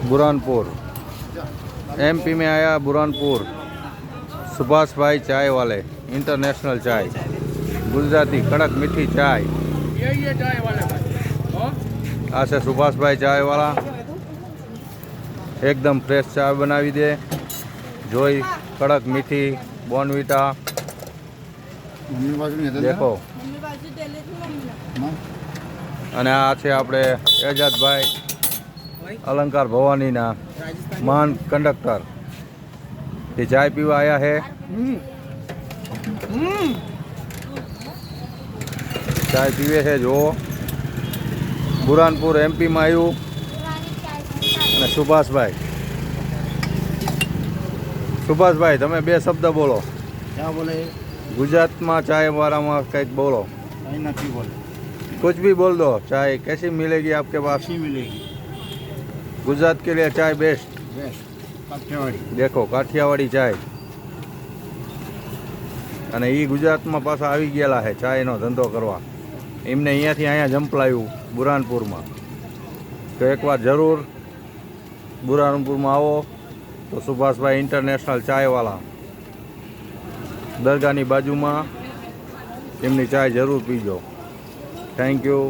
Burhanpur MP में आया बुरहानपुर। सुभाष भाई चाय वाले, इंटरनेशनल चाय, गुजराती कड़क मीठी चाय। ये चाय वाले भाई। आ से सुभाष भाई चाय वाला एकदम फ्रेश चाय बनावी दे। जोई कड़क मीठी बोर्नविटा देखो। અને આ છે આપણે એજાદભાઈ अलंकार भवानी ना महान कंडक्टर ये चाय पीवा आया है। चाय पीवे है जो बुरहानपुर एमपी में आयु। सुभाष भाई तमे बे शब्द बोलो। क्या बोले? गुजरात में चाय वाला में कहीं बोलो। कहीं नहीं बोले, कुछ भी बोल दो। चाय कैसी मिलेगी आपके पास? अच्छी मिलेगी। गुजरात के लिए चाय बेस्ट। काठियावाड़ी देखो काठियावाड़ी चाय। અને એ ગુજરાતમાં પાછા આવી ગયેલા છે ચાયનો ધંધો કરવા। એમને અહીંયાથી અહીંયા જંપલાયું બુરહાનપુરમાં। તો એકવાર જરૂર બુરહાનપુરમાં આવો તો સુભાષભાઈ ઇન્ટરનેશનલ ચાયવાલા દરગાહની બાજુમાં એમની ચાય જરૂર પીજો। Thank you.